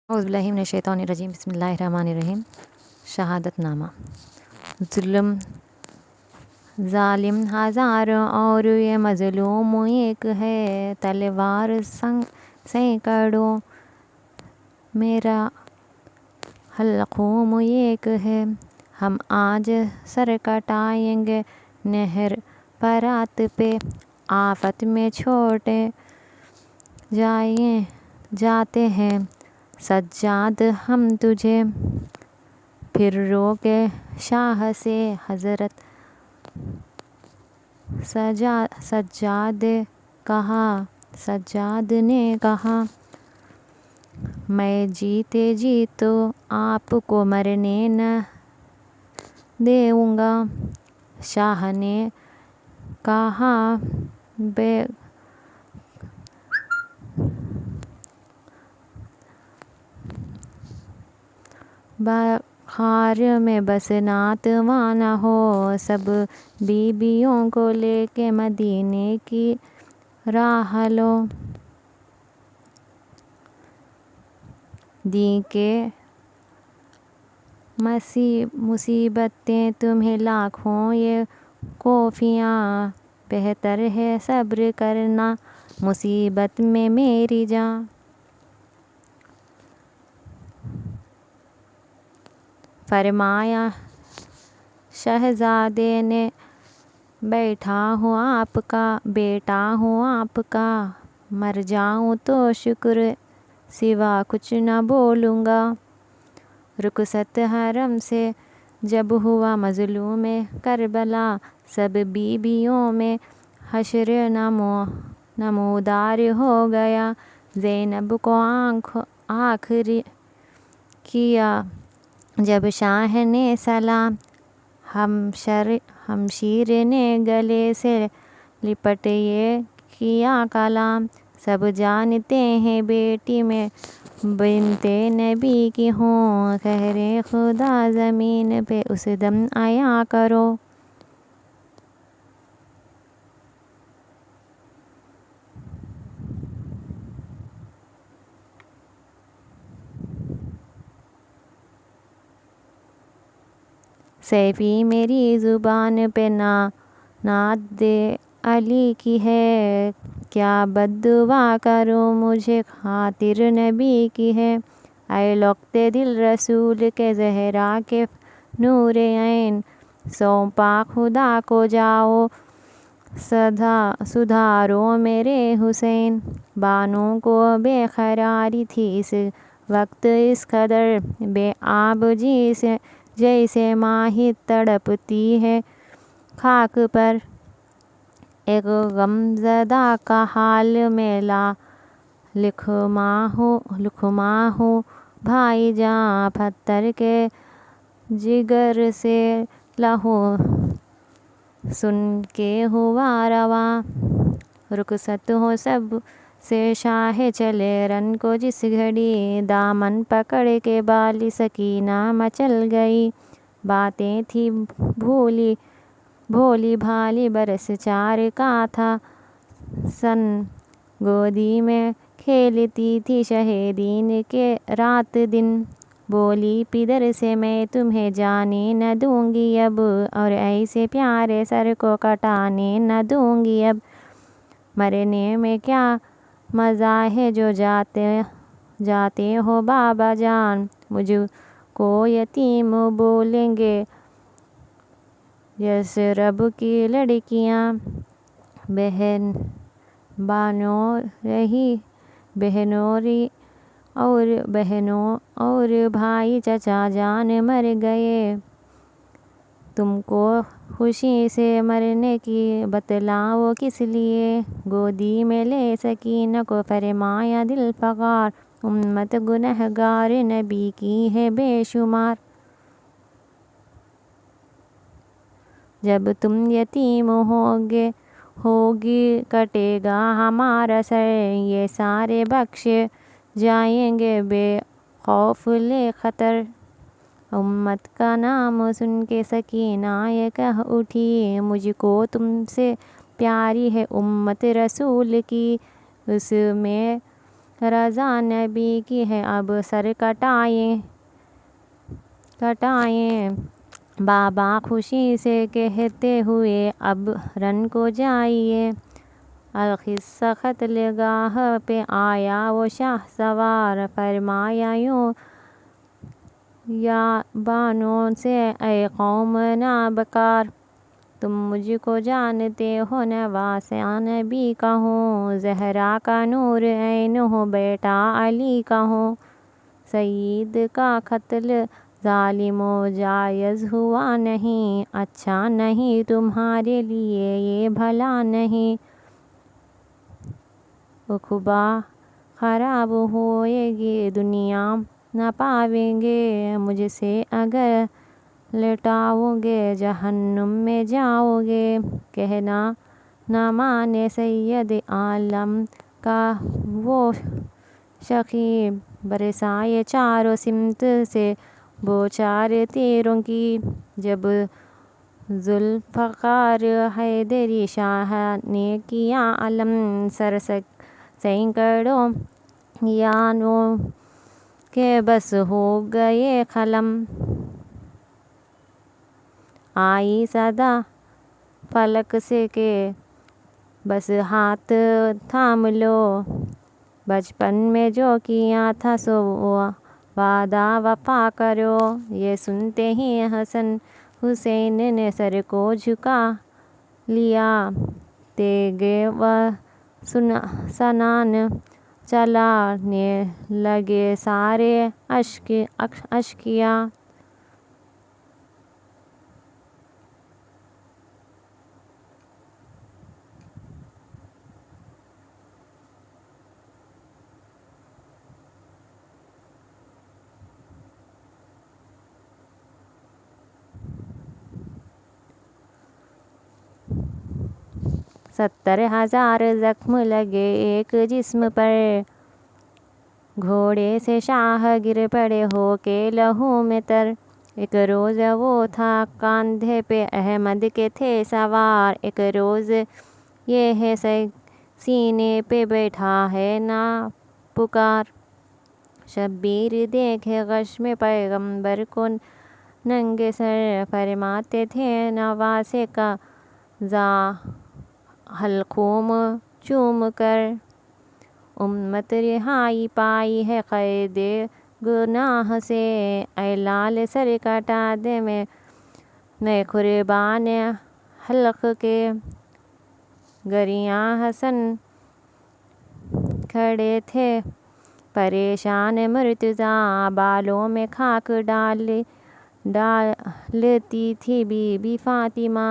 اعوذ باللہ من الشیطان الرجیم بسم اللہ الرحمن الرحیم۔ شہادت نامہ۔ ظالم ہزاروں اور یہ مظلوم ایک ہے، تلوار سینکڑوں میرا حلقوم ایک ہے۔ ہم آج سر کٹائیں گے نہر فرات پہ، آفت میں چھوٹے جاتے ہیں سجاد ہم تجھے، پھر رو کے شاہ سے حضرت سجاد نے کہا، میں جیتے جی تو آپ کو مرنے نہ دوں گا۔ شاہ نے کہا، بخار میں بس ناتوانا ہو، سب بیویوں کو لے کے مدینے کی راہ لو۔ دین کے مصیبتیں تمہیں لاکھوں یہ کوفیاں، بہتر ہے صبر کرنا مصیبت میں میری جان۔ فرمایا شہزادے نے، بیٹا ہوں آپ کا، مر جاؤں تو شکر سوا کچھ نہ بولوں گا۔ رخصت حرم سے جب ہوا مظلوم کربلا، سب بیویوں میں حشر نمودار ہو گیا۔ زینب کو آخر کیا جب شاہ نے سلام، ہمشیر نے گلے سے لپٹ یہ کیا کلام۔ سب جانتے ہیں بیٹی میں بنت نبی کی ہوں، قہر خدا زمین پہ اس دم عیاں کرو۔ سیفی میری زبان پہ نعت علی کی ہے، کیا بددعا کروں مجھے خاطر نبی کی ہے۔ اے لقطے دل رسول کے زہرا کے نور عین، سونپا خدا کو جاؤ سدھارو میرے حسین۔ بانو کو بے قراری تھی اس وقت اس قدر، بے آب جیسے ماہی تڑپتی ہے خاک پر۔ ایک غمزدہ کا حال میں لکھما ہوں بھائی جان، پتھر کے جگر سے لہو سن کے ہوا رواں۔ رخصت ہو سب سے شاہ چلے رن کو جس گھڑی، دامن پکڑ کے بالی سکینہ مچل گئی۔ باتیں تھی بھولی بھالی برس 4 کا تھا سن، گودی میں کھیلتی تھی شہیدین کے رات دن۔ بولی پدر سے میں تمہیں جانے نہ دوں گی اب، اور ایسے پیارے سر کو کٹانے نہ دوں گی اب۔ مرنے میں کیا مزہ ہے جو جاتے ہو بابا جان، مجھ کو یتیم بولیں گے یثرب کی لڑکیاں۔ بہنوں اور بھائی چچا جان مر گئے، تم کو خوشی سے مرنے کی بتلاؤ کس لیے۔ گودی میں لے سکینہ کو فرمایا دل فگار، امت گنہگار نبی کی ہے بے شمار۔ جب تم یتیم ہوگی کٹے گا ہمارا سر، یہ سارے بخشے جائیں گے بے خوف لے خطر۔ امت کا نام سن کے سکینہ یہ کہہ اٹھی، مجھ کو تم سے پیاری ہے امت رسول کی، اس میں رضا نبی کی ہے اب سر کٹائیں بابا خوشی سے کہتے ہوئے اب رن کو جائیے۔ القصہ قتل گاہ پہ آیا وہ شاہ سوار، فرمایا یوں یا بانوں سے اے قوم نابکار، تم مجھ کو جانتے ہو نواسہ نبی کا ہوں، زہرا کا نور عین ہوں، بیٹا علی کا ہوں۔ سید کا قتل ظالم و جائز ہوا نہیں، اچھا نہیں تمہارے لیے یہ بھلا نہیں۔ عقبہ خراب ہوئے گی دنیا نہ پاؤیں گے، مجھ سے اگر لٹاؤ گے جہنم میں جاؤ گے۔ کہنا نہ مانے سید عالم کا وہ شقی، برسائے چاروں سمت سے بوچھار تیروں کی۔ جب ذوالفقار حیدری شاہ نے کیا علم سر سینکڑوں یاروں کے بس ہو گئے قلم، آئی صدا فلک سے کہ بس ہاتھ تھام لو، بچپن میں جو کیا تھا سو وعدہ وفا کرو۔ یہ سنتے ہی حسن حسین نے سر کو جھکا لیا، تیغ و سنان چلانے لگے سارے اشقیا۔ ستر ہزار زخم لگے ایک جسم پر، گھوڑے سے شاہ گر پڑے ہو کے لہو میں تر۔ ایک روز وہ تھا کاندھے پہ احمد کے تھے سوار، ایک روز یہ ہے سینے پہ بیٹھا ہے نا پکار۔ شبیر دیکھے غش میں پیغمبر کو ننگے سر، فرماتے تھے نواسے کا ذا حلقوم چوم کر، امت رہائی پائی ہے قید گناہ سے، اے لال سر کٹا دے میں قربان حلق کے۔ گریاں حسن کھڑے تھے پریشان، مرتضیٰ بالوں میں خاک ڈالتی تھی بی بی فاطمہ،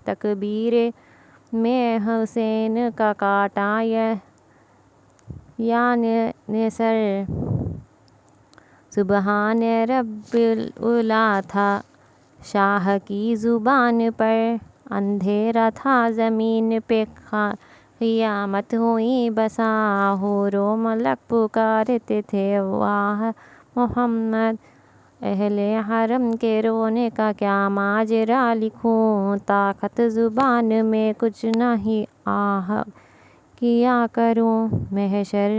تکبیر میں حسین کا کاٹا یعنی سر، سبحان رب الاعلیٰ تھا شاہ کی زبان پر، اندھیرا تھا زمین پہ قیامت ہوئی بسا، حور و ملک پکارتے تھے واہ محمد، اہل حرم کے رونے کا کیا ماجرا لکھوں، طاقت زبان میں کچھ نہیں آہ کیا کروں، محشر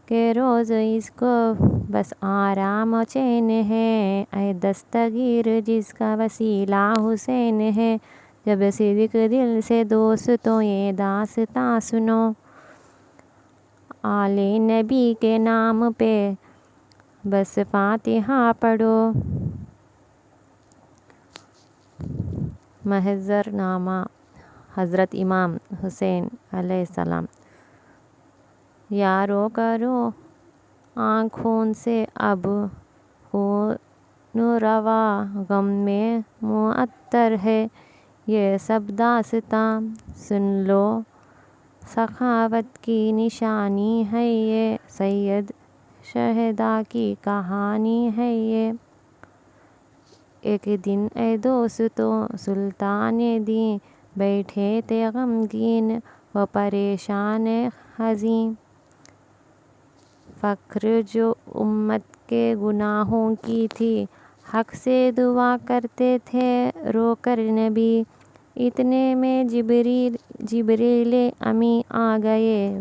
کے روز اس کو بس آرام و چین ہے، اے دستگیر جس کا وسیلہ حسین ہے، جب صدق دل سے دوستو یہ داستاں سنو، آل نبی کے نام پہ بس فاتحہ پڑھو۔ محضر نامہ حضرت امام حسین علیہ السلام۔ یارو کرو آنکھوں سے اب خون روا، غم میں معطر ہے یہ سب داستاں، سن لو سخاوت کی نشانی ہے یہ، سید شہداء کی کہانی ہے یہ۔ ایک دن اے دوستو سلطان دین بیٹھے تھے غمگین و پریشان حزین، فکر جو امت کے گناہوں کی تھی، حق سے دعا کرتے تھے رو کر نبی، اتنے میں جبریل امی آ گئے،